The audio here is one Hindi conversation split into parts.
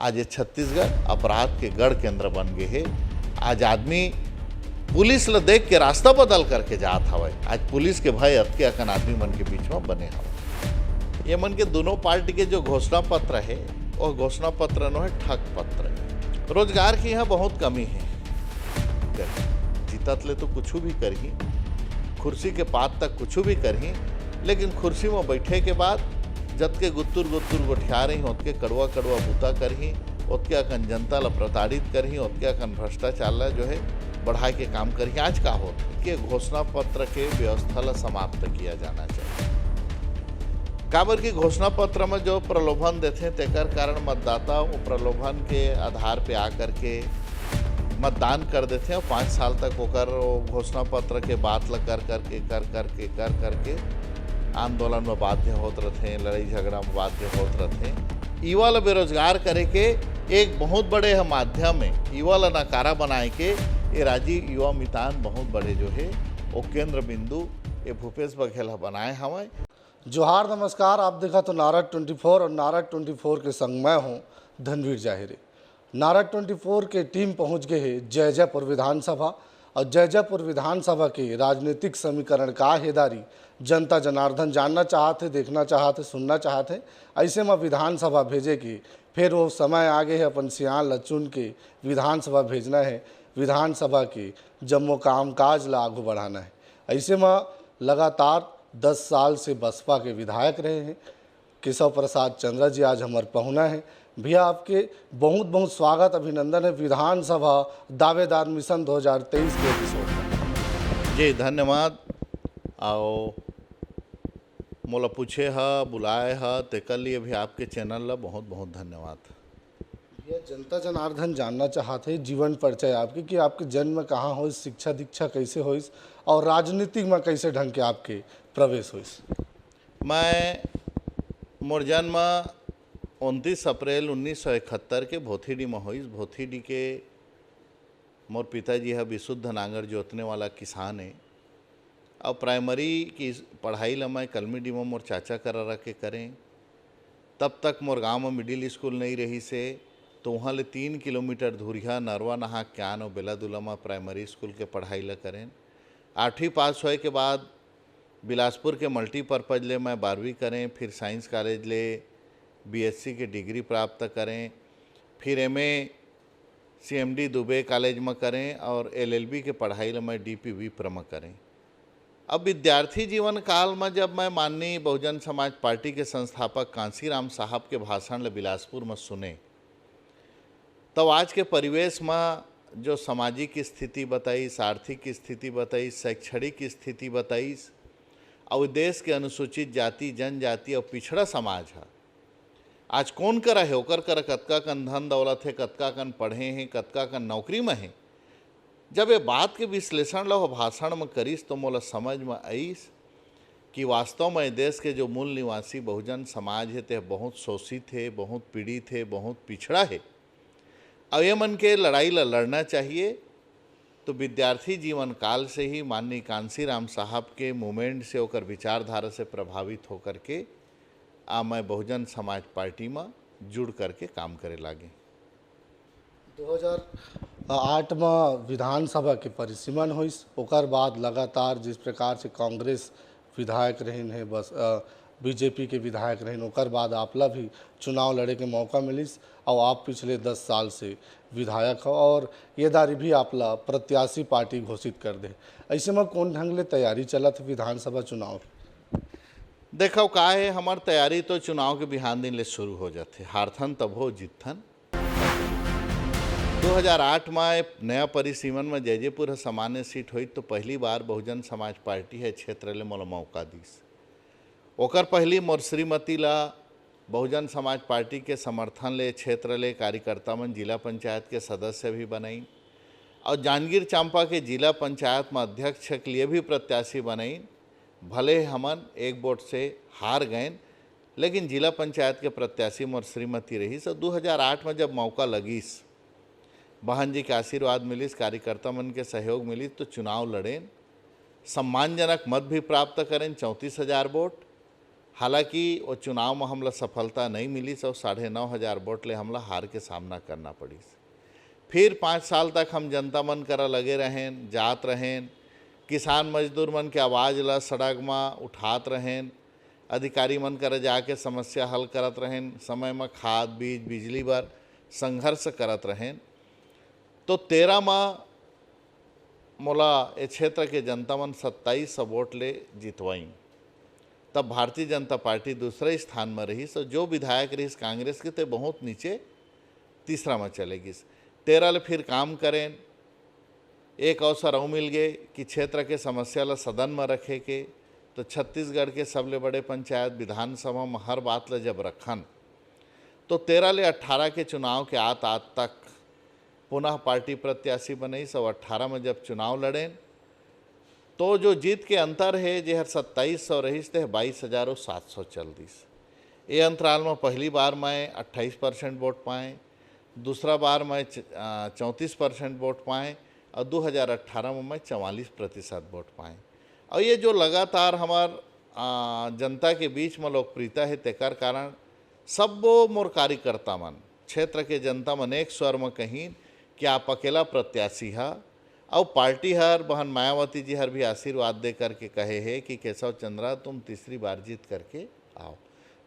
आज ये छत्तीसगढ़ अपराध के गढ़ केंद्र बन गए है। आज आदमी पुलिस ल देख के रास्ता बदल करके जात हवे। आज पुलिस के भय अतके अकन आदमी मन के बीच में बने हवे। ये मन के दोनों पार्टी के जो घोषणा पत्र है वो घोषणा पत्र नो है ठग पत्र। रोजगार की यहाँ बहुत कमी है। जीतत ले तो कुछ भी करही, कुर्सी के पात तक कुछ भी करही, लेकिन कुर्सी में बैठे के बाद जत के गुत्तुर गुत्तुर गोठिया रही ओतके कड़वा कड़वा बूता करही, ओतके अकन जनता ला प्रताड़ित करही, ओतके अकन भ्रष्टाचार ला जो है बढ़ाए के काम करही। आज का हो कि घोषणा पत्र के व्यवस्था ला समाप्त किया जाना चाहिए। काबर की घोषणा पत्र में जो प्रलोभन देते तेकर कारण मतदाता वो प्रलोभन के आधार पे आकर के मतदान कर देते हैं और 5 साल तक होकर घोषणा पत्र के बात ल कर करके आंदोलन में बाध्य होते रहते हैं, लड़ाई झगड़ा में बाध्य होते रहते हैं। युवा ला बेरोजगार करे के एक बहुत बड़े माध्यम है। युवा ला नकारा बनाए के ये राजी युवा मितान बहुत बड़े जो है वो केंद्र बिंदु ये भूपेश बघेल बनाए हमें। जोहार नमस्कार, आप देखा तो नारद 24 और नारद 24 के संग मैं हूँ धनवीर जाहिरी। नारद 24 के टीम पहुँच गए है जयपुर विधानसभा और जयपुर विधानसभा के राजनीतिक समीकरण का हेदारी जनता जनार्दन जानना चाहते, देखना चाहते, सुनना चाहते। ऐसे में विधानसभा भेजे की फिर वो समय आगे है अपन सियान ला चुन के विधानसभा भेजना है, विधानसभा के जम्मो काम काज ला आगू बढ़ाना है। ऐसे में लगातार 10 साल से बसपा के विधायक रहे हैं केशव प्रसाद चंद्रा जी आज हमारे पहुना है। भैया आपके बहुत बहुत स्वागत, अभिनंदन है विधानसभा दावेदार मिशन 2023 के एपिसोड में। जी धन्यवाद। आओ मोला पूछे है, बुलाए है, तेकर लिए भी आपके चैनल ला बहुत बहुत धन्यवाद। भैया जनता जनार्दन जानना चाहते जीवन परिचय आपके कि आपके जन्म कहाँ हो, शिक्षा दीक्षा कैसे हो और राजनीतिक में कैसे ढंग के आपके प्रवेश हो। मैं मोर जन्म 29 अप्रैल 1971 के भोथीडी में हुई। भोथीडी के मोर पिताजी है विशुद्ध नांगर जोतने वाला किसान है और प्राइमरी की पढ़ाई ला मैं कलमी में मोर चाचा करा रखे करें। तब तक मोर गांव में मिडिल स्कूल नहीं रही से तो वहाँ ले 3 किलोमीटर धुरिया नरवा नहा क्यान और बेलादुला में प्राइमरी स्कूल के पढ़ाई ला करें। 8वीं पास होए के बाद बिलासपुर के मल्टीपर्पज़ ले मैं 12वीं करें, फिर साइंस कॉलेज ले बीएससी की डिग्री प्राप्त करें, फिर एमए सीएमडी दुबे कॉलेज में करें और एलएलबी के पढ़ाई ला मैं डीपीवी में करें। अब विद्यार्थी जीवन काल में जब मैं माननीय बहुजन समाज पार्टी के संस्थापक कांसीराम साहब के भाषण ले बिलासपुर में सुने तब आज के परिवेश में जो सामाजिक स्थिति बताईस, आर्थिक स्थिति बताईस, शैक्षणिक स्थिति बताईस और देश के अनुसूचित जाति जनजाति और पिछड़ा समाज है आज कौन करा है, ओकर कर कतका कन धन दौलत है, कतका कन पढ़े हैं, कतका कन नौकरी में है। जब ये बात के विश्लेषण लो भाषण में करीस तो मोला समझ में आईस कि वास्तव में देश के जो मूल निवासी बहुजन समाज है ते बहुत शोषित है, बहुत पीड़ित है, बहुत पिछड़ा है और ये मन के लड़ाई ला लड़ना चाहिए। तो विद्यार्थी जीवन काल से ही माननीय कांसीराम साहब के मूवमेंट से होकर विचारधारा से प्रभावित होकर के मैं बहुजन समाज पार्टी में जुड़ करके काम करे लागे। 2008 में विधानसभा के परिसीमन हुईस, ओकर बाद लगातार जिस प्रकार से कांग्रेस विधायक रहन है, बस बीजेपी के विधायक रहन, ओकर बाद आपला भी चुनाव लड़े के मौका मिलिस और आप पिछले 10 साल से विधायक हो और ये दारी भी आपला प्रत्याशी पार्टी घोषित कर दे। ऐसे में कौन ढंग ले तैयारी चलत विधानसभा चुनाव? देखो का है, हमार तैयारी तो चुनाव के बिहान दिन ले शुरू हो जाते, हारथन तब हो जीतथन। 2008 में नया परिसीमन में जयपुर सामान्य सीट हुई तो पहली बार बहुजन समाज पार्टी है क्षेत्र ले मोला मौका दीस। ओकर पहली मोर श्रीमती ला बहुजन समाज पार्टी के समर्थन ले क्षेत्र ले कार्यकर्ता मन जिला पंचायत के सदस्य भी बनाई और जांजगीर चांपा के जिला पंचायत में अध्यक्ष के लिए भी प्रत्याशी बनाई। भले हमन एक वोट से हार गए लेकिन जिला पंचायत के प्रत्याशी मोर श्रीमती रही। तो 2008 में जब मौका लगीस, बहन जी के आशीर्वाद मिलिस, कार्यकर्ता मन के सहयोग मिलिस तो चुनाव लड़ें, सम्मानजनक मत भी प्राप्त करें 34,000 वोट हालांकि वो चुनाव में हमला सफलता नहीं मिली, सब 9,500 वोट ले हमला हार के सामना करना पड़ी। फिर 5 साल तक हम जनता मन करा लगे रहें, जात रहें, किसान मजदूर मन के आवाज़ ला सड़क में उठात रहें, अधिकारी मन करा जाके समस्या हल करत रहें, समय में खाद बीज बिजली बर संघर्ष करत रहें। तो 13 में मोला ए क्षेत्र के जनता मन 2700 वोट ले जितवाई। तब भारतीय जनता पार्टी दूसरे स्थान में रही, तो जो विधायक रही कांग्रेस के ते बहुत नीचे तीसरा में चलेगी। 13 ले फिर काम करें, एक अवसर और मिल गए कि क्षेत्र के समस्या ला सदन में रखे के। तो छत्तीसगढ़ के सबले बड़े पंचायत विधानसभा में हर बात ला जब रखन, तो 13 ले 18 के चुनाव के आत तक पुनः पार्टी प्रत्याशी बनी। 18 में जब चुनाव लड़ें तो जो जीत के अंतर है जे हर 2700 रहीस थे 22,700 चल दिस। ये अंतराल में पहली बार मैं 28% वोट पाए, दूसरा बार मैं 34% वोट पाए और 2018 में मैं 44% वोट पाए। और ये जो लगातार हमार जनता के बीच में लोकप्रियता है, तेकर कारण सब मोर कार्यकर्ता मन क्षेत्र के जनता मन एक स्वर में कहीं कि आप अकेला प्रत्याशी है। और पार्टी हर बहन मायावती जी हर भी आशीर्वाद दे करके कहे है कि केशव चंद्रा तुम तीसरी बार जीत करके आओ।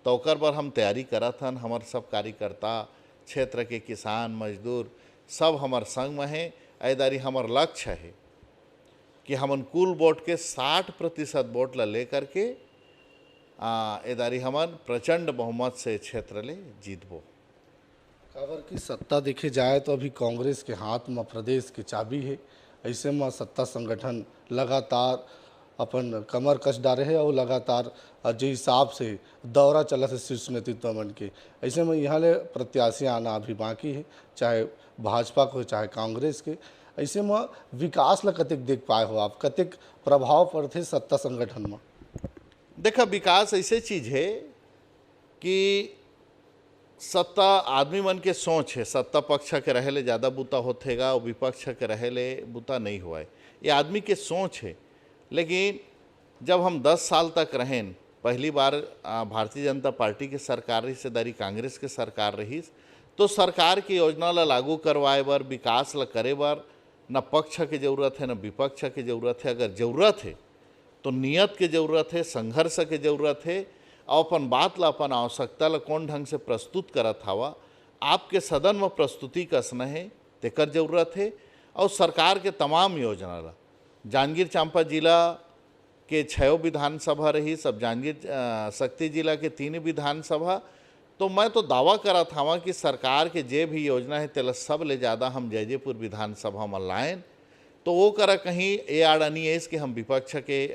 तो ओकर पर हम तैयारी करत हन। हमार सब कार्यकर्ता क्षेत्र के किसान मजदूर सब हमार संग में हैं। ऐदारी हमार लक्ष्य है कि हम कुल वोट के 60% वोट ला ले करके ऐदारी हमार प्रचंड बहुमत से क्षेत्र ले जीतबो। काबर की सत्ता देखे जाए तो अभी कांग्रेस के हाथ में प्रदेश की चाबी है। ऐसे में सत्ता संगठन लगातार अपन कमर कस डाले है और लगातार जो हिसाब से दौरा चला से शीर्ष नेतृत्व मन के, ऐसे में यहाँ ले प्रत्याशी आना अभी बाकी है, चाहे भाजपा को चाहे कांग्रेस के। ऐसे में विकास ला कतेक देख पाए हो आप, कतेक प्रभाव पड़ते सत्ता संगठन में? देखा, विकास ऐसे चीज़ है कि सत्ता आदमी मन के सोच है। सत्ता पक्ष के रहे ले ज़्यादा बूता होतेगा और विपक्ष के रहे ले बूता नहीं हुआ है, ये आदमी के सोच है। लेकिन जब हम 10 साल तक रहें, पहली बार भारतीय जनता पार्टी की सरकार रही, हिस्सेदारी कांग्रेस के सरकार रही, तो सरकार की योजना ला लागू करवाए बर, विकास ला करे बर न पक्ष की जरूरत है न विपक्ष की जरूरत है। अगर जरूरत है तो नियत के जरूरत है, संघर्ष के जरूरत है और अपन बात ला, अपन आवश्यकता ला कौन ढंग से प्रस्तुत करत हवा, आपके सदन में प्रस्तुति कसना है तेकर जरूरत है। और सरकार के तमाम योजना ला, जांजगीर चांपा जिला के 6 विधानसभा रही, सब जांजगीर शक्ति जिला के 3 विधानसभा। तो मैं तो दावा करा था कि सरकार के जे भी योजना है तेला सब ले ज़्यादा हम जयजेपुर विधानसभा में लाएं। तो वो करा कहीं ये आड़ा नहीं है इसके हम विपक्ष के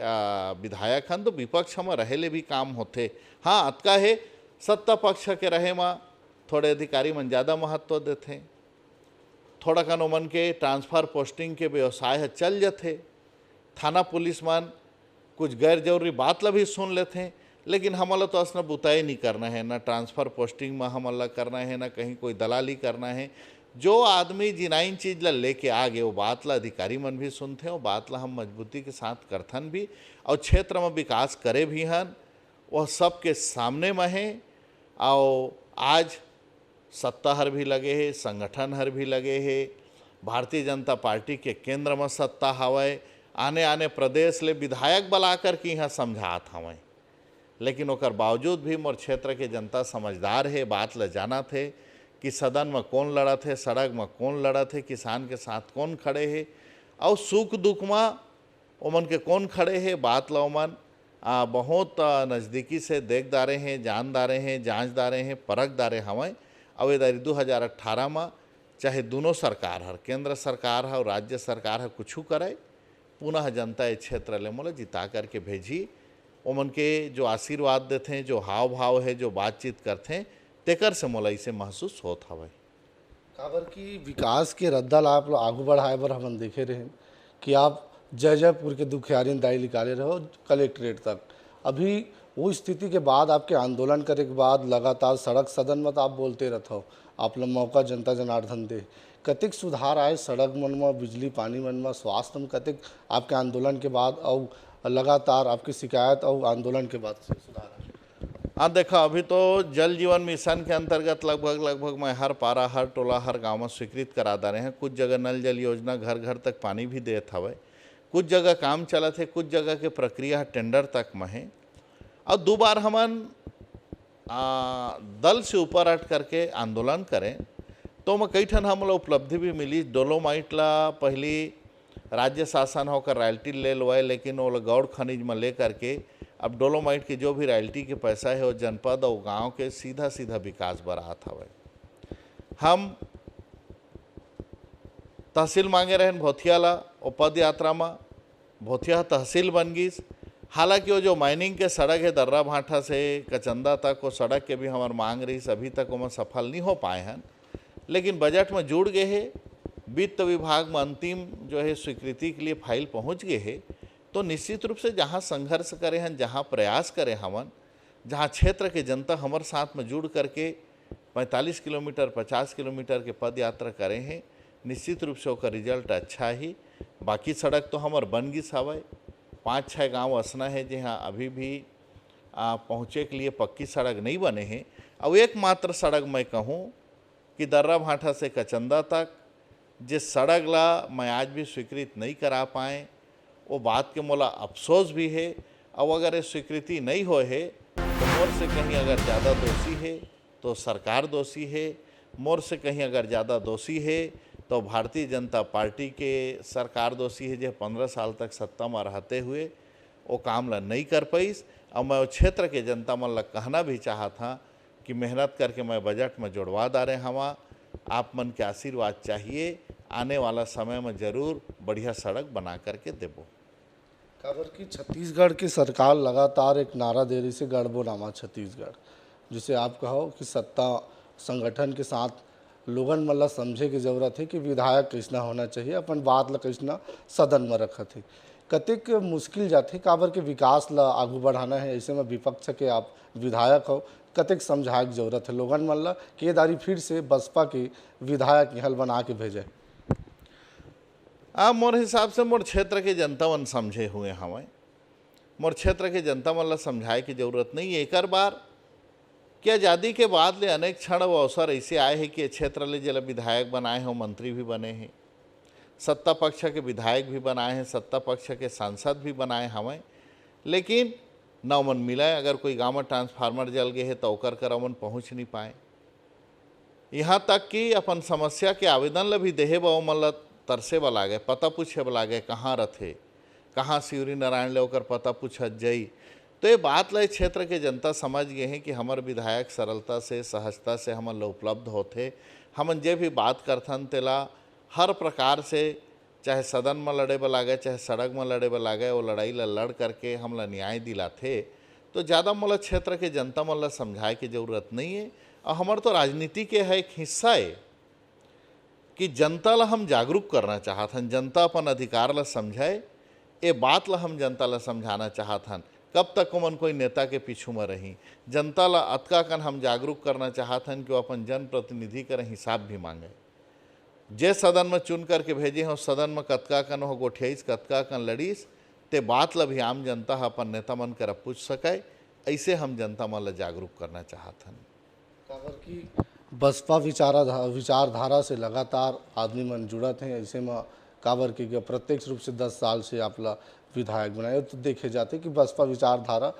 विधायक हन, तो विपक्ष में रहे ले भी काम होते। हाँ, अतका है सत्ता पक्ष के रहे में थोड़े अधिकारी मन ज़्यादा महत्व देते, थोड़ा कन मन के ट्रांसफ़र पोस्टिंग के व्यवसाय है चल जाते, थाना पुलिस मन कुछ गैर जरूरी बात ला भी सुन लेते हैं। लेकिन हमला तो असना बुताई नहीं करना है, ना ट्रांसफ़र पोस्टिंग में हमला करना है, ना कहीं कोई दलाली करना है। जो आदमी जिनाइन चीज़ ला लेके आ गए वो बात ला अधिकारी मन भी सुनते हैं, वो बात ला हम मजबूती के साथ करथन भी और क्षेत्र में विकास करे भी हन, वह सबके सामने में है। और आज सत्ता हर भी लगे है, संगठन हर भी लगे है, भारतीय जनता पार्टी के केंद्र में सत्ता हवय, आने आने प्रदेश ले विधायक बुला कर के यहाँ समझात हवय। लेकिन ओकर बावजूद भी मोर क्षेत्र के जनता समझदार है, बात ला जानत है कि सदन में कौन लड़त है, सड़क में कौन लड़त है, किसान के साथ कौन खड़े है और सुख दुख में ओमन के कौन खड़े है। बात ला ओमन बहुत नज़दीकी से देखदारे हैं, जानदारे हैं, जांचदारे हैं, परखदारे हवय। और इधर 2018 में चाहे दोनों सरकार हर, केंद्र सरकार है और राज्य सरकार है, कुछ करे पुनः जनता इस क्षेत्र ले मोला जिता करके भेजी। ओमन के जो आशीर्वाद देते हैं, जो हाव भाव है, जो बातचीत करते हैं, तेकर से मोला इसे महसूस होत हवय। काबर की विकास के रद्दा ला आप आगू बढ़ाए बर हम देखे रहे कि आप जयपुर के दुखियारी दाई निकाले रहो कलेक्ट्रेट तक। अभी वो स्थिति के बाद आपके आंदोलन करे के बाद लगातार सड़क सदन में तो आप बोलते रहते हो, आप लोग मौका जनता जनार्दन दे, कतेक सुधार आए सड़क मन में, बिजली पानी मन में, स्वास्थ्य में कतेक आपके आंदोलन के बाद और लगातार आपकी शिकायत और आंदोलन के बाद से सुधार आए? हाँ देखा, अभी तो जल जीवन मिशन के अंतर्गत लगभग मैं हर पारा, हर टोला, हर गांव में स्वीकृत करा दे रहे हैं। कुछ जगह नल जल योजना घर घर तक पानी भी देत हवे, कुछ जगह काम चलत है, कुछ जगह के प्रक्रिया टेंडर तक में है। और 2 बार हमन दल से ऊपर हट करके आंदोलन करें तो मैं कई ठन हमला उपलब्धि भी मिली। डोलोमाइट ला पहली राज्य शासन होकर रॉयल्टी ले लवाए, लेकिन वो गौड़ खनिज में ले करके अब डोलोमाइट की जो भी रॉयल्टी के पैसा है वो जनपद और गांव के सीधा सीधा विकास बरात हवे। हम तहसील मांगे रहन भोथिया ला, और पद यात्रा में भोथिया तहसील बन गई। हालांकि वो जो माइनिंग के सड़क है दर्रा भाठा से कचंदा तक, वो सड़क के भी हमार मांग रही, अभी तक वो सफल नहीं हो पाए हैं, लेकिन बजट में जुड़ गए है। वित्त विभाग में अंतिम जो है स्वीकृति के लिए फाइल पहुंच गए है। तो निश्चित रूप से जहां संघर्ष करे हैं, जहां प्रयास करे हमन, जहां क्षेत्र के जनता हमारे साथ में जुड़ करके 45 किलोमीटर 50 किलोमीटर के पद यात्रा करे हैं, निश्चित रूप से उसका रिजल्ट अच्छा ही। बाकी सड़क तो हमार बन गई हवे, 5-6 गांव असना है जहाँ अभी भी पहुँचे के लिए पक्की सड़क नहीं बने हैं। और एकमात्र सड़क मैं कहूँ कि दर्रा भाठा से कचंदा तक जिस सड़क ला मैं आज भी स्वीकृत नहीं करा पाए, वो बात के मोला अफसोस भी है। अब अगर ये स्वीकृति नहीं हो है तो मोर से कहीं अगर ज़्यादा दोषी है तो सरकार दोषी है, मोर से कहीं अगर ज़्यादा दोषी है तो भारतीय जनता पार्टी के सरकार दोषी है, जो 15 साल तक सत्ता में रहते हुए वो काम ला नहीं कर पाईस। और मैं क्षेत्र के जनता मन ला कहना भी चाहा था कि मेहनत करके मैं बजट में जुड़वा दा रहे हवा, आप मन के आशीर्वाद चाहिए, आने वाला समय में ज़रूर बढ़िया सड़क बना करके देबो। काबर की छत्तीसगढ़ की सरकार लगातार एक नारा दे रही से गढ़बो नामा छत्तीसगढ़, जिसे आप कहो कि सत्ता संगठन के साथ लोगन मन ला समझे की जरूरत है कि विधायक कैसना होना चाहिए, अपन बात ला कैसना सदन में रखत है। कतेक मुश्किल जाते काबर के विकास ला आगू बढ़ाना है, ऐसे में विपक्ष के आप विधायक हो, कतेक समझाए की जरूरत है लोगन मन ला कि ये दारी फिर से बसपा के विधायक हल बना के भेजे। मोर हिसाब से मोर क्षेत्र के जनता मन समझे हुए हमें, मोर क्षेत्र के जनता मन ला समझाए की जरूरत नहीं है। एक बार कि आज़ादी के बाद ले अनेक क्षण व अवसर ऐसे आए हैं कि क्षेत्र ले जिला विधायक बनाए हो, मंत्री भी बने हैं, सत्ता पक्ष के विधायक भी बनाए हैं, सत्ता पक्ष के सांसद भी बनाए हमें, लेकिन न मन मिला। अगर कोई गाँव में ट्रांसफार्मर जल गए है तो ओकर कर मन पहुँच नहीं पाए। यहाँ तक कि अपन समस्या के आवेदन ला भी देहे बा मन ला तरसे वाला गए, पता पूछे वाला गए कहाँ रथे, कहाँ शिवरी नारायण ले ओकर पता पूछत जाई। तो ये बात ला क्षेत्र के जनता समझ गए हैं कि हमार विधायक सरलता से सहजता से हमन ला उपलब्ध होते। हमन जे भी बात करथन तेला हर प्रकार से, चाहे सदन में लड़े वाला गए चाहे सड़क में लड़े वाला गए, वो लड़ाई ला लड़ करके हमला न्याय दिलाथे। तो ज़्यादा मोला क्षेत्र के जनता मन ला समझाए की जरूरत नहीं है। और हमार तो राजनीति के है एक हिस्सा है कि जनता ला हम जागरूक करना चाहथन, जनता अपन अधिकार ला समझाए, ये बात ला हम जनता ला समझाना चाहथन। कब तक मन कोई नेता के पीछू में रही, जनता ला अतका कन हम जागरूक करना चाहथन कि वो अपन जनप्रतिनिधि कर हिसाब भी मांगे। जे सदन में चुन करके भेजे हो, सदन में कतका कन हो गोठियाईस, कतका कन लड़ीस, ते बात ला भी आम जनता अपन नेता मन कर पूछ सके। ऐसे हम जनता मन ला जागरूक करना चाहथन। काबर की बसपा विचारधारा से लगातार आदमी मन जुड़त हैं, ऐसे में काबर की प्रत्यक्ष रूप से 10 साल से आपला विधायक बनाए तो देखे जाते कि बसपा विचारधारा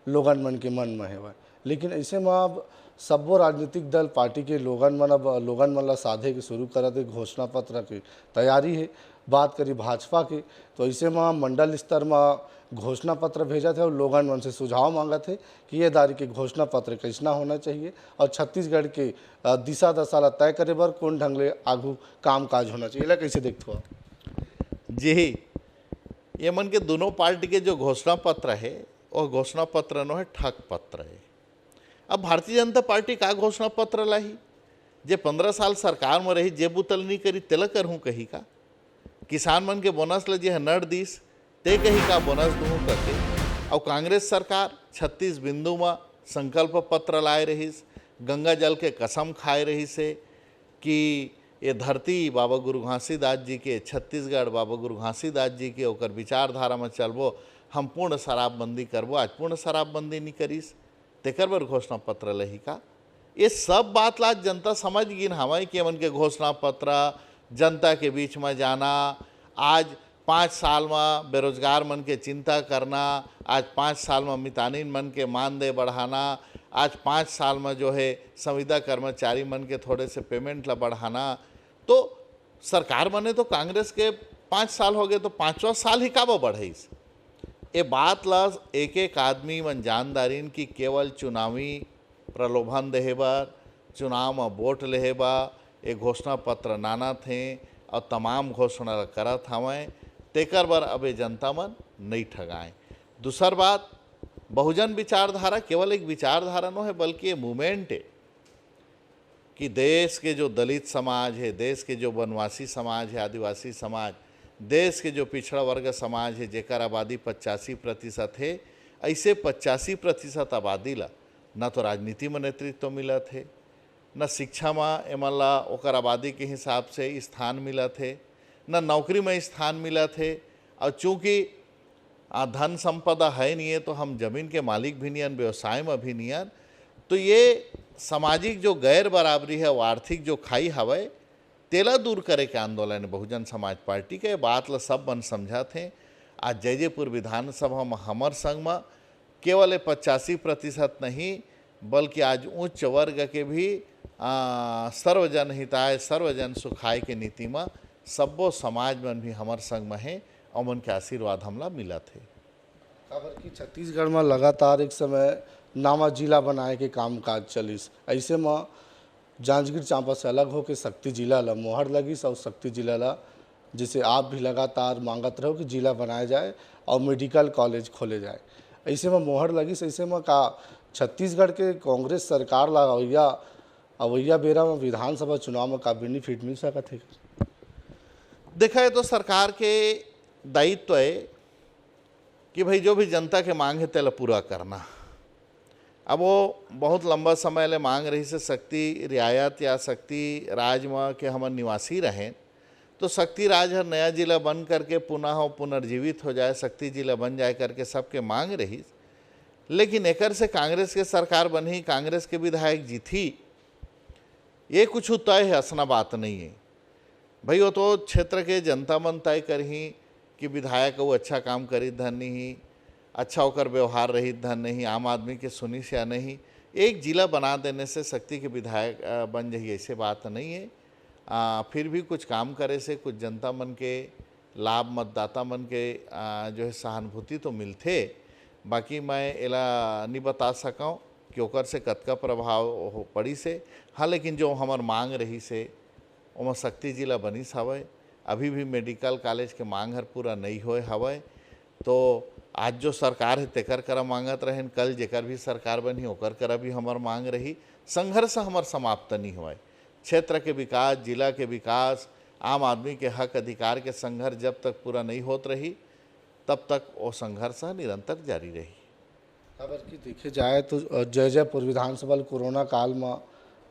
लोगन मन के मन में है। लेकिन ऐसे में अब सब्बो राजनीतिक दल पार्टी के लोगन मन ला साधे के शुरू करते घोषणा पत्र की तैयारी है। बात करी भाजपा की तो ऐसे में मंडल स्तर में घोषणा पत्र भेजा थे और लोगन मन से सुझाव मांगा थे कि ये दारी के घोषणा पत्र कैसना होना चाहिए और छत्तीसगढ़ के दिशा दशा ला तय करे बर कौन ढंग ले आगू काम काज होना चाहिए, कैसे देखते हो? जी, ये मन के दोनों पार्टी के जो घोषणा पत्र है वो घोषणा पत्र नो है ठग पत्र है। अब भारतीय जनता पार्टी का घोषणा पत्र लाई, जे 15 साल सरकार में रही, जे बुतल नहीं करी तेला करहूँ कही का, किसान मन के बोनस ले जे नड़ दीस ते कही का बोनस दूँ करके। और कांग्रेस सरकार 36 बिंदु में संकल्प पत्र लाए रहीस, गंगा जल के कसम खाए रही से कि ये धरती बाबा गुरु घासीदास जी के, छत्तीसगढ़ बाबा गुरु घासीदास जी के ओकर विचारधारा में चलबो, हम पूर्ण शराबबंदी करबो। आज पूर्ण शराबबंदी नहीं करीस, तेकर बर घोषणा पत्र लही का। ये सब बात ला जनता समझ गिन हवय कि मन के घोषणा पत्र जनता के बीच में जाना, आज 5 साल में बेरोजगार मन के चिंता करना, आज 5 साल में मितानिन मन के मानदेय बढ़ाना, आज 5 साल में जो है संविदा कर्मचारी मन के थोड़े से पेमेंट ला बढ़ाना। तो सरकार बने तो कांग्रेस के 5 साल हो गए, तो 5वां साल ही काबो बढ़ाइस। ये बात ला एक एक आदमी मन जानदारीन कि केवल चुनावी प्रलोभन देहे बर, चुनाव में वोट लेहे बर ये घोषणा पत्र नाना थे और तमाम घोषणा करत हवें, तेकर बर अबे जनता मन नहीं ठगाएं। दूसर बात, बहुजन विचारधारा केवल एक विचारधारा न है, बल्कि ये मूवमेंट है कि देश के जो दलित समाज है, देश के जो वनवासी समाज है, आदिवासी समाज, देश के जो पिछड़ा वर्ग समाज है जेकर आबादी 85% है, ऐसे 85% आबादी ला न तो राजनीति में नेतृत्व मिला थे, न शिक्षा में एमन ला ओकर आबादी के हिसाब से स्थान मिला थे, न नौकरी में स्थान मिला थे। और चूँकि धन संपदा है नहीं है तो हम जमीन के मालिक भी नहीं, व्यवसाय में भी नहीं। तो ये सामाजिक जो गैर बराबरी है, वो आर्थिक जो खाई हवय, तेला दूर करे के आंदोलन बहुजन समाज पार्टी के बात ला सब मन समझा थे। आज जयजयपुर विधानसभा में हमर संग में केवल 85% नहीं, बल्कि आज उच्च वर्ग के भी सर्वजन हिताय सर्वजन सुखाय के नीति में सबो समाज मन भी हमर संग में है और मन के आशीर्वाद हमला मिला थे। खबर कि छत्तीसगढ़ में लगातार एक समय नावा जिला बनाए के काम काज चलिस, ऐसे में जांजगीर चांपा से अलग होकर शक्ति जिला ला मोहर लगिस और शक्ति जिला ला जैसे आप भी लगातार मांगत रहो कि जिला बनाया जाए और मेडिकल कॉलेज खोले जाए, ऐसे में मोहर लगिस। ऐसे में का छत्तीसगढ़ के कांग्रेस सरकार ला अवैया बेरा में विधानसभा चुनाव में का बेनिफिट मिल सकत है? देखा है तो सरकार के दायित्व है कि भाई जो भी जनता के मांग है तेला पूरा करना। अब वो बहुत लंबा समय ले मांग रही से शक्ति रियायत या शक्ति राज में के हमन निवासी रहें, तो शक्ति राज हर नया जिला बन करके पुनः पुनर्जीवित हो जाए, शक्ति जिला बन जाए करके सबके मांग रही। लेकिन एकर से कांग्रेस के सरकार बनी, कांग्रेस के विधायक जीती, ये कुछ तय है, असना बात नहीं है भाई। वो तो क्षेत्र के जनता मन तय करही कि विधायक वो अच्छा काम करी धन नहीं, अच्छा होकर व्यवहार रही धन नहीं, आम आदमी के सुनी से नहीं। एक जिला बना देने से शक्ति के विधायक बन जाइए ऐसे बात नहीं है। फिर भी कुछ काम करे से कुछ जनता मन के लाभ, मतदाता मन के जो है सहानुभूति तो मिलते। बाकी मैं एला नहीं बता सकूँ कि ओकर से कतका प्रभाव पड़ी से। हाँ, लेकिन जो हमार मांग रही से ओमा शक्ति जिला बनिस हवय। अभी भी मेडिकल कॉलेज के मांग हर पूरा नहीं होए हवय। तो आज जो सरकार है तेकर करा मांगत रहें, कल जेकर भी सरकार बनी ओकर करा भी हमार मांग रही। संघर्ष हमार समाप्त नहीं हुआ। क्षेत्र के विकास, जिला के विकास, आम आदमी के हक अधिकार के संघर्ष जब तक पूरा नहीं होत रही तब तक वो संघर्ष निरंतर जारी रही। अगर कि देखे जाए तो जयजयपुर विधानसभा कोरोना काल में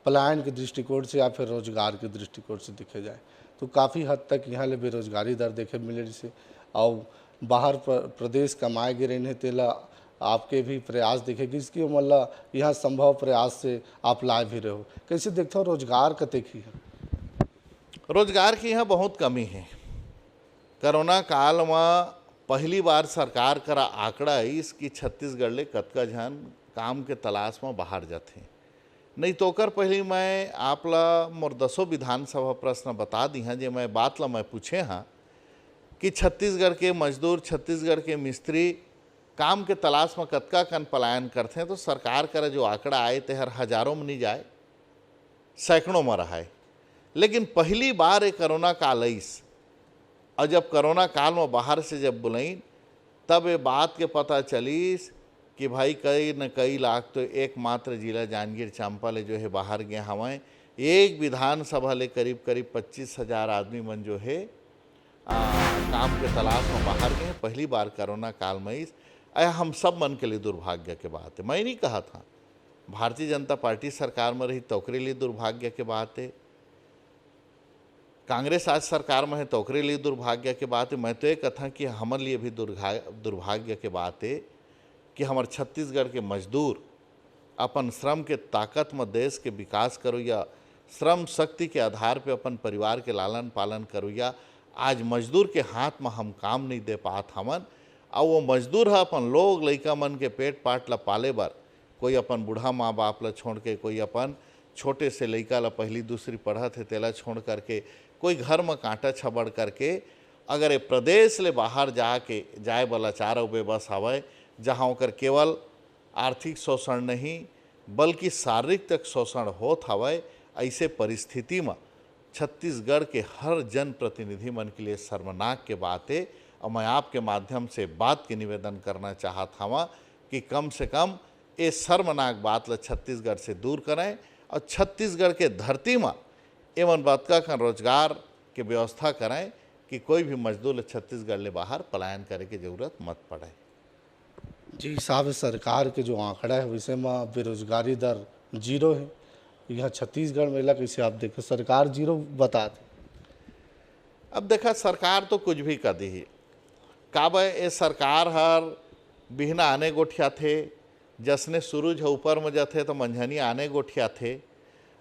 पलायन के दृष्टिकोण से या फिर रोजगार के दृष्टिकोण से देखे जाए तो काफ़ी हद तक यहाँ ले बेरोजगारी दर देखे मिले से और बाहर प्रदेश कमाए गिरे नहीं तेला आपके भी प्रयास देखेगी इसकी मतलब यहाँ संभव प्रयास से आप लाए भी रहे हो। कैसे देखते हो रोजगार कते की है? रोजगार की यहाँ बहुत कमी है। कोरोना काल में पहली बार सरकार करा आंकड़ा इस कि छत्तीसगढ़ ले कतका झन काम के तलाश में बाहर जाते। नहीं तो कर पहले मैं आपला मोर 10 विधानसभा प्रश्न बता दी हैं, जो मैं बात ला मैं पूछे हाँ कि छत्तीसगढ़ के मजदूर, छत्तीसगढ़ के मिस्त्री काम के तलाश में कतका कन पलायन करते हैं। तो सरकार का जो आंकड़ा आए थे हर हजारों में नहीं जाए, सैकड़ों में रहा है। लेकिन पहली बार ये कोरोना काल आईस और जब कोरोना काल में बाहर से जब बुलाइन तब ये बात के पता चलीस कि भाई कई न कई लाख तो एकमात्र जिला जांजगीर चांपा ले जो है बाहर गए हवें। एक विधानसभा ले करीब 25,000 आदमी मन जो है काम के तलाश में बाहर गए। पहली बार कोरोना काल में इस हम सब मन के लिए दुर्भाग्य के बात है। मैं नहीं कहा था भारतीय जनता पार्टी सरकार में रही तो ओकरे लिए दुर्भाग्य के बात है, कांग्रेस आज सरकार में है तो ओकरे लिए दुर्भाग्य के बात है। मैं तो ये कथा कि हमारे लिए भी दुर्भाग्य के बात है कि हमारे छत्तीसगढ़ के मजदूर अपन श्रम के ताकत में देश के विकास करुया, श्रम शक्ति के आधार पे अपन परिवार के लालन पालन करुया। आज मजदूर के हाथ में हम काम नहीं दे पात हमन, और वो मजदूर है अपन लोग लइका मन के पेट पाट ला पाले बर, कोई अपन बूढ़ा माँ बाप ला छोड़ के, कोई अपन छोटे से लइका ला पहली दूसरी पढ़त है तेला छोड़ करके, कोई घर में कांटा छबड़ करके अगर ये प्रदेश ले बाहर जाए वाला चार बेबस हवय, जहाँ ओकर केवल आर्थिक शोषण नहीं बल्कि शारीरिक तक शोषण होत हवय। ऐसे परिस्थिति में छत्तीसगढ़ के हर जनप्रतिनिधि मन के लिए शर्मनाक के बात है, और मैं आपके माध्यम से बात के निवेदन करना चाहता हूँ कि कम से कम ये शर्मनाक बात ला छत्तीसगढ़ से दूर करें, और छत्तीसगढ़ के धरती में एवं बतका का रोजगार के व्यवस्था करें कि कोई भी मजदूर छत्तीसगढ़ ले बाहर पलायन करे की जरूरत मत पड़े। जी हिसाब सरकार के जो आंकड़ा है वैसे में बेरोजगारी दर 0 है। यहाँ छत्तीसगढ़ में कैसे आप देखें सरकार 0 बता दे। अब देखा सरकार तो कुछ भी कर दी है, काब ये सरकार हर बिहना आने गोठिया थे, जसने सूरज ऊपर में जाते तो मंझनी आने गोठिया थे,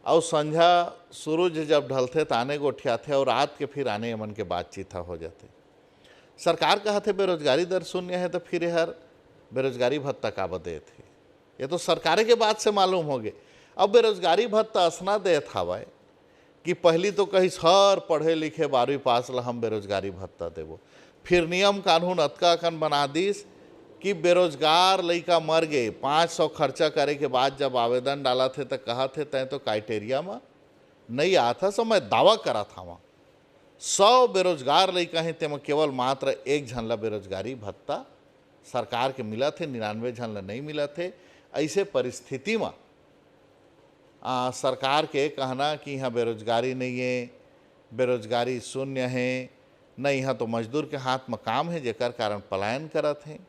और संझा सूरज जब ढलते तो आने गोठिया थे, और रात के फिर आने मन के बातचीत हो जाते। सरकार कहते बेरोजगारी दर 0 है, तो फिर हर बेरोजगारी भत्ता का दे थे, ये तो सरकार के बात से मालूम हो गए। अब बेरोजगारी भत्ता असना दे था भाई कि पहली तो कहीं हर पढ़े लिखे 12वीं पास ला हम बेरोजगारी भत्ता देवो, फिर नियम कानून अतका कन बना दीस कि बेरोजगार लइका मर गए 500 खर्चा करे के बाद जब आवेदन डाला थे तो कहा थे तय तो क्राइटेरिया में नहीं आया था। सो मैं दावा करा था वहाँ 100 बेरोजगार लइका हैं ते में केवल मात्र 1 झन ला बेरोजगारी भत्ता सरकार के मिला थे, 99 झन ला नहीं मिला थे। ऐसे परिस्थिति में सरकार के कहना कि यहाँ बेरोजगारी नहीं है, बेरोजगारी 0 है, नहीं यहाँ तो मजदूर के हाथ में काम है जेकर कारण पलायन करत हैं,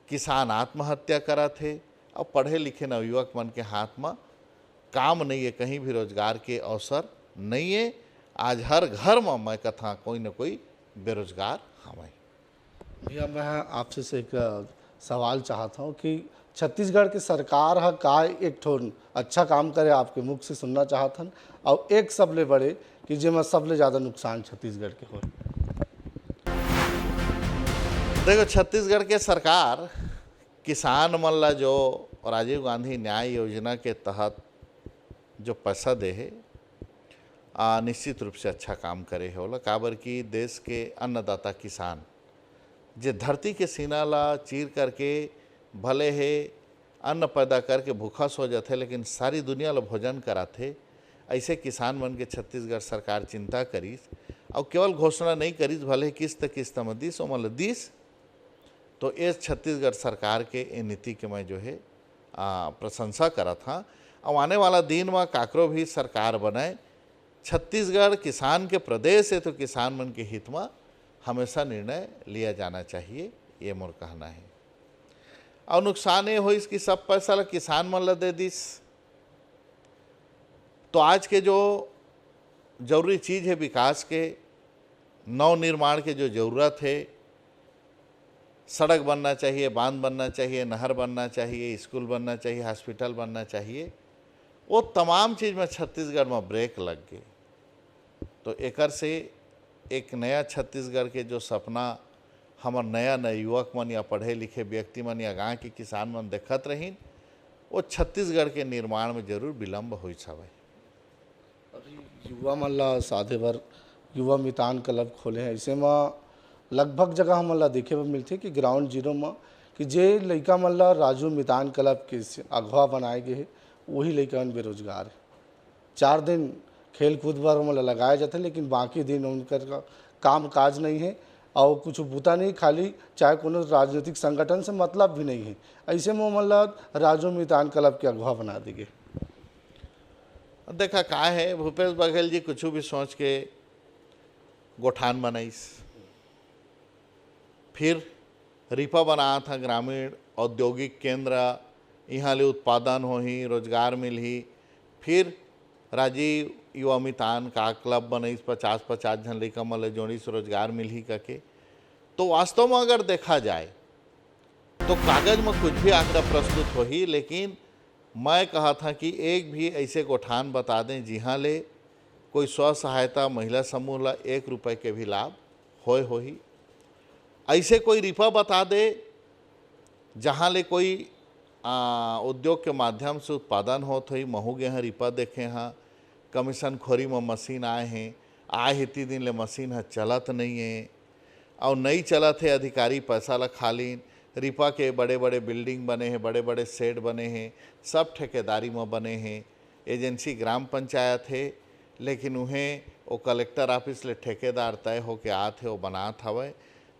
किसान आत्महत्या करत है, और पढ़े लिखे नवयुवक मन के हाथ में काम नहीं है, कहीं भी रोजगार के अवसर नहीं है। आज हर घर में मैं कथा कोई न कोई बेरोजगार हमें। भैया मैं आपसे से एक सवाल चाहता हूँ कि छत्तीसगढ़ की सरकार है का एक ठो अच्छा काम करे, आपके मुख से सुनना चाहता हूँ, और एक सबले बड़े कि जेमा सबले ज़्यादा नुकसान छत्तीसगढ़ के हो। देखो छत्तीसगढ़ के सरकार किसान मन ला जो राजीव गांधी न्याय योजना के तहत जो पैसा दे है निश्चित रूप से अच्छा काम करे है होला, काबर कि देश के अन्नदाता किसान जे धरती के सीना ला चीर करके भले है अन्न पैदा करके भूखा सो जाते, लेकिन सारी दुनिया ला भोजन कराते। ऐसे किसान मन के छत्तीसगढ़ सरकार चिंता करीस, और केवल घोषणा नहीं करीस, भले किस्त में दीस ओमल दीस। तो इस छत्तीसगढ़ सरकार के ये नीति के मैं जो है प्रशंसा करा था, और आने वाला दिन में काकरो भी सरकार बनाए, छत्तीसगढ़ किसान के प्रदेश है तो किसान मन के हित में हमेशा निर्णय लिया जाना चाहिए, ये मोर कहना है। और नुकसान ये हो इसकी सब पैसा किसान मन ला दे दिस, तो आज के जो जरूरी चीज़ है विकास के नव निर्माण के जो ज़रूरत है, सड़क बनना चाहिए, बांध बनना चाहिए, नहर बनना चाहिए, स्कूल बनना चाहिए, हॉस्पिटल बनना चाहिए, वो तमाम चीज़ में छत्तीसगढ़ में ब्रेक लग गए। तो एकर से एक नया छत्तीसगढ़ के जो सपना हमार नया युवक मन या पढ़े लिखे व्यक्ति मन या गाँव के किसान मन देखत रहीन, वो छत्तीसगढ़ के निर्माण में जरूर विलम्ब हो हवे। अभी युवा मन ला साधे बर युवा मितान क्लब खोले हैं, ऐसे में लगभग जगह हमन ला देखे बर मिलते कि ग्राउंड जीरो में कि जे लइका मन ला राजू मितान क्लब के अगवा बनाए गए है वही लइका मन बेरोजगार है। 4 दिन खेल कूद बर हमन ला लगाए जाते, लेकिन बाकी दिन उनकर काम काज नहीं है और कुछ बूता नहीं, खाली चाहे कोनो राजनीतिक संगठन से मतलब भी नहीं है। ऐसे में हमन ला राजू मितान क्लब के अगवा बना देंगे। देखा का है भूपेश बघेल जी कुछ भी सोच के गोठान बनाईस, फिर रिपा बनाया था ग्रामीण औद्योगिक केंद्र, यहाँ ले उत्पादन हो ही रोजगार मिल ही, फिर राजीव युवा मितान का क्लब बनईस 50-50 झन लइका मन ले जोड़ीस रोजगार मिल ही करके। तो वास्तव में अगर देखा जाए तो कागज में कुछ भी आंकड़ा प्रस्तुत हो ही, लेकिन मैं कहा था कि एक भी ऐसे गोठान बता दें जिहाँ ले कोई स्व सहायता महिला समूह ला 1 रुपये के भी लाभ होय होही। ऐसे कोई रिपा बता दे जहाँ ले कोई उद्योग के माध्यम से उत्पादन होत होई। महू गे हाँ रिपा देखे हाँ कमीशन खोरी में मशीन आए हैं, आए इतनी दिन ले मशीन है चलत नहीं है और नहीं चलत है, अधिकारी पैसा ला खालीन। रिपा के बड़े बड़े बिल्डिंग बने हैं, बड़े बड़े शेड बने हैं, सब ठेकेदारी में बने हैं। एजेंसी ग्राम पंचायत है, लेकिन उन्हें वो कलेक्टर ऑफिस ले ठेकेदार तय होके आते वो बनात हवे।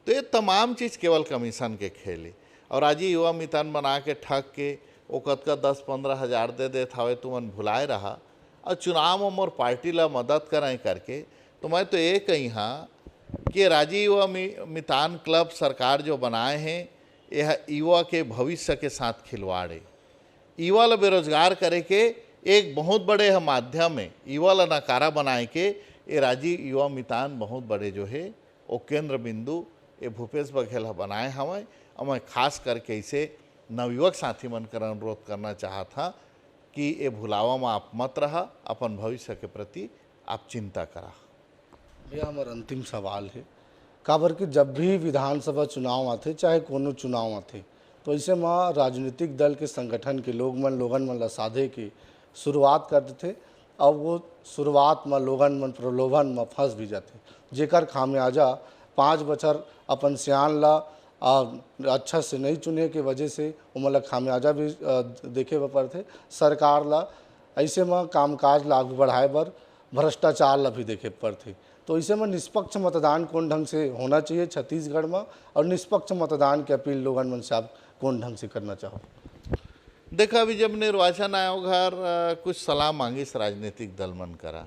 तो ये तमाम चीज़ केवल कमीशन के खेले और आज ही युवा मितान बना के ठग के वो कतका 10-15 हज़ार दे देत हवे, तुमन भुलाए रहा और चुनाव में मोर पार्टी ला मदद कराएं करके। तो मैं तो ये कही हाँ कि राजीव युवा मितान क्लब सरकार जो बनाए हैं यह युवा के भविष्य के साथ खिलवाड़ है। युवा ला बेरोजगार करे के एक बहुत बड़े माध्यम है। युवा ला नकारा बनाए के ये राजीव युवा मितान बहुत बड़े जो है वो केंद्र बिंदु ये भूपेश बघेल बनाए हमें। और मैं खास करके इसे नवयुवक साथी मन कर अनुरोध करना चाहता था कि ये भुलावा में आप मत रहा, अपन भविष्य के प्रति आप चिंता करा। यह हमारा अंतिम सवाल है। काबर कि जब भी विधानसभा चुनाव आते चाहे कोनो चुनाव आते तो ऐसे में राजनीतिक दल के संगठन के लोगन मन ला साधे की शुरुआत कर देते और वो शुरुआत में लोगन मन प्रलोभन में फंस भी जाते, जेकर खामियाजा 5 बछर अपन सियान ला अच्छा से नहीं चुने के वजह से उमला खामियाजा भी देखे बर पड़ते। सरकार ला ऐसे में कामकाज ला आगे बढ़ाए बर भ्रष्टाचार ला भी देखे पड़ते। तो ऐसे में निष्पक्ष मतदान कौन ढंग से होना चाहिए छत्तीसगढ़ में, और निष्पक्ष मतदान की अपील लोगन मन से आप कौन ढंग से करना चाहो? देखा अभी जब निर्वाचन आयोग हर कुछ सलाह मांगिस राजनीतिक दल मन करा,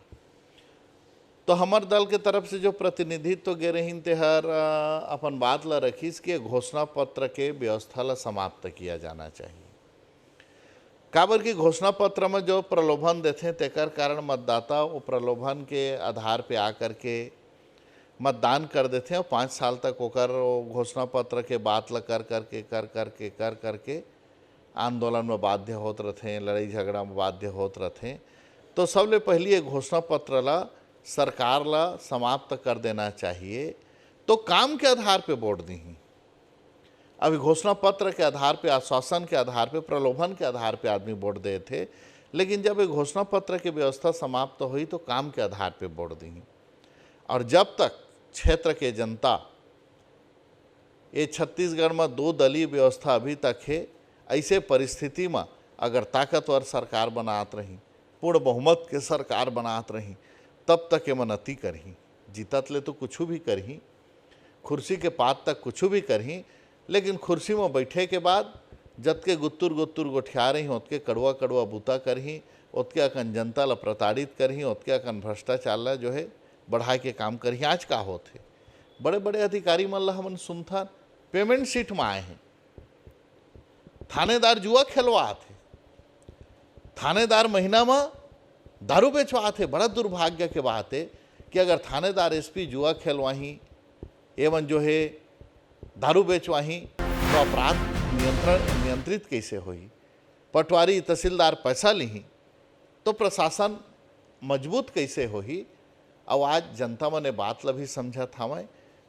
तो हमार दल के तरफ से जो प्रतिनिधित्व तो गे रहीन ते हर अपन बात ला रखीस कि घोषणा पत्र के व्यवस्था ला समाप्त किया जाना चाहिए। काबर की घोषणा पत्र में जो प्रलोभन देते तेकर कारण मतदाता वो प्रलोभन के आधार पे आकर के मतदान कर देते हैं और 5 साल तक ओकर घोषणा पत्र के बात ला कर करके आंदोलन में बाध्य होत रहते, लड़ाई झगड़ा में बाध्य होत रहते। तो सबले पहले ये घोषणा पत्र ला सरकार ला समाप्त कर देना चाहिए, तो काम के आधार पे वोट दी। अभी घोषणा पत्र के आधार पे, आश्वासन के आधार पे, प्रलोभन के आधार पे आदमी वोट दे थे, लेकिन जब ये घोषणा पत्र की व्यवस्था समाप्त हुई तो काम के आधार पे वोट दी। और जब तक क्षेत्र के जनता, ये छत्तीसगढ़ में 2 दलीय व्यवस्था अभी तक है, ऐसे परिस्थिति में अगर ताकतवर सरकार बनात रही, पूर्ण बहुमत के सरकार बनात रही, तब तक एमनती करही। जीतत ले तो कुछ भी करही, कुर्सी के पात तक कुछ भी करही, लेकिन कुर्सी में बैठे के बाद जतके गुत्तुर गोठिया रही ओतके कड़वा कड़वा बूता करही, ओतके अकन जनता ला प्रताड़ित करही, ओतके अकन भ्रष्टाचार ला जो है बढ़ाए के काम करही। आज का होते बड़े बड़े अधिकारी मन ला हमन सुनथन पेमेंट सीट में आए हैं, थानेदार जुआ खेलवाते, थानेदार महीना में दारू बेचवाते। बड़ा दुर्भाग्य के बात है कि अगर थानेदार एसपी जुआ खेलवाही एवं जो है दारू बेचवाही तो अपराध नियंत्रित कैसे होई? पटवारी तहसीलदार पैसा ली तो प्रशासन मजबूत कैसे होही? अब आज जनता मने बात ला भी समझा था।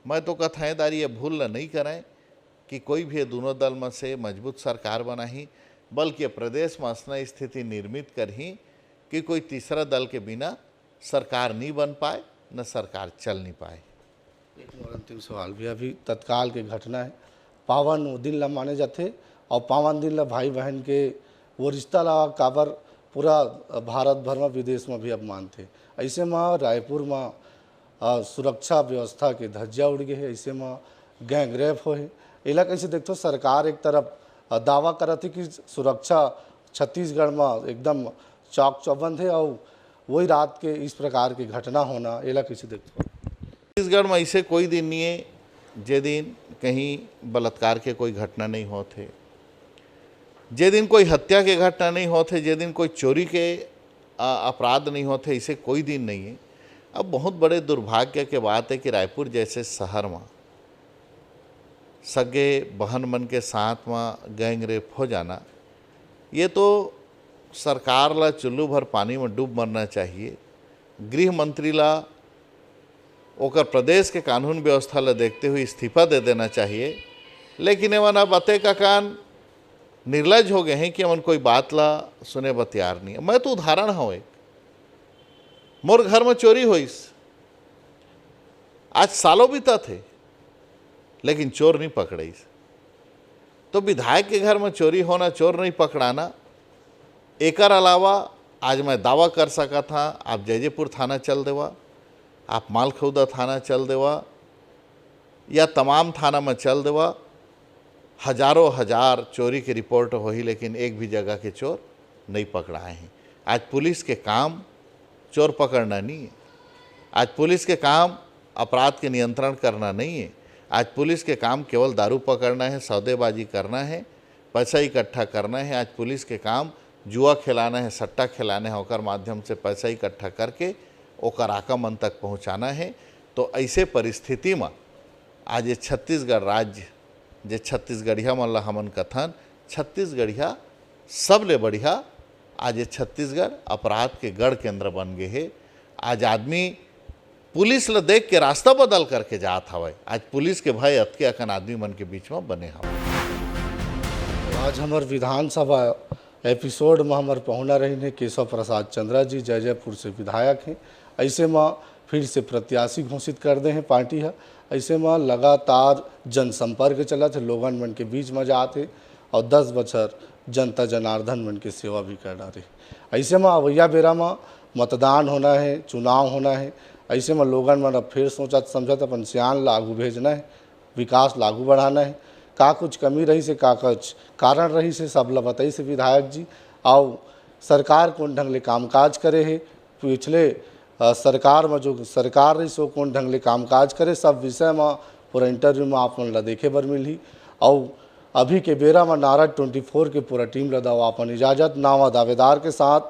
मैं तो कथाएदार ये भूल नहीं करें कि कोई भी दोनों दल में से मजबूत सरकार बनाही, बल्कि प्रदेश में ऐसा स्थिति निर्मित करही कि कोई तीसरा दल के बिना सरकार नहीं बन पाए, न सरकार चल नहीं पाए। एक और अंतिम सवाल भी, अभी तत्काल के घटना है, पावन दिन ला माने जाते और पावन दिन ला भाई बहन के वो रिश्ता ला काबर पूरा भारत भर में विदेश में भी अब मानते। ऐसे में रायपुर में सुरक्षा व्यवस्था के धज्जिया उड़ गए है, ऐसे में गैंग रेप हो है। एला कैसे देखते? सरकार एक तरफ दावा करती कि सुरक्षा छत्तीसगढ़ में एकदम चौक चौबंद है और वही रात के इस प्रकार की घटना होना, एला कैसे देखते? छत्तीसगढ़ में ऐसे कोई दिन नहीं है जे दिन कहीं बलात्कार के कोई घटना नहीं होते, जे दिन कोई हत्या के घटना नहीं होते, जे दिन कोई चोरी के अपराध नहीं होते, ऐसे कोई दिन नहीं है। अब बहुत बड़े दुर्भाग्य के बात है कि रायपुर जैसे शहर में सगे बहन मन के साथ में गैंग रेप हो जाना, ये तो सरकार ला चुल्लू भर पानी में डूब मरना चाहिए। गृह मंत्री ला ओकर प्रदेश के कानून व्यवस्था ला देखते हुए इस्तीफा दे देना चाहिए। लेकिन एवं अब अते का कान निर्लज हो गए हैं कि एवं कोई बात ला सुने ब तैयार नहीं है। मैं तो उदाहरण हूँ एक, मोर घर में चोरी होइस, आज सालों बीता थे लेकिन चोर नहीं पकड़ाइस। तो विधायक के घर में चोरी होना, चोर नहीं पकड़ाना, एकर अलावा आज मैं दावा कर सका था आप जयजेपुर थाना चल देवा, आप मालखौदा थाना चल देवा या तमाम थाना में चल देवा, हजारों हजार चोरी की रिपोर्ट हो ही लेकिन एक भी जगह के चोर नहीं पकड़ाए हैं। आज पुलिस के काम चोर पकड़ना नहीं है, आज पुलिस के काम अपराध के नियंत्रण करना नहीं है, आज पुलिस के काम केवल दारू पकड़ना है, सौदेबाजी करना है, पैसा इकट्ठा करना है। आज पुलिस के काम जुआ खिलाना है, सट्टा खिलाना है, ओकर माध्यम से पैसा इकट्ठा करके ओकर आका मन तक पहुँचाना है। तो ऐसे परिस्थिति में आज ये छत्तीसगढ़ राज्य जे छत्तीसगढ़िया मन ला हमन कथन छत्तीसगढ़िया सबले बढ़िया, आज ये छत्तीसगढ़ अपराध के गढ़ केंद्र बन गए है। आज आदमी पुलिस ला देख के रास्ता बदल करके जात हवय। आज पुलिस के भय अतके अकन आदमी मन के बीच में बने हवय। आज हमार विधानसभा एपिसोड में हमार पहुना रही ने केशव प्रसाद चंद्रा जी, जयजयपुर से विधायक हैं। ऐसे में फिर से प्रत्याशी घोषित कर दे हैं पार्टी है। ऐसे में लगातार जनसंपर्क चलत है, लोगन मन के बीच में जाते और 10 बछर जनता जनार्दन मन के सेवा भी कर रहे। ऐसे में अवैया बेरा में मतदान होना है, चुनाव होना है। ऐसे में लोगन मन अब फिर सोचत समझत अपन सियान लागू भेजना है, विकास लागू बढ़ाना है। का कुछ कमी रही से, का कुछ कारण रही से, सब ला बताई से विधायक जी। आओ सरकार कौन ढंग ले कामकाज करे है, पिछले सरकार में जो सरकार रही सो कौन ढंग ले कामकाज करे, सब विषय में पूरा इंटरव्यू में आप मन ला देखे बर मिली। और अभी के बेरा में नारद 24 के पूरा टीम ला दवा अपन इजाज़त, नावा दावेदार के साथ,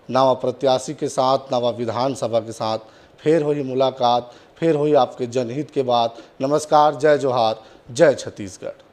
नावा प्रत्याशी के साथ, नावा विधानसभा के साथ फिर हुई मुलाकात, फिर हुई आपके जनहित के बात। नमस्कार, जय जोहार, जय छत्तीसगढ़।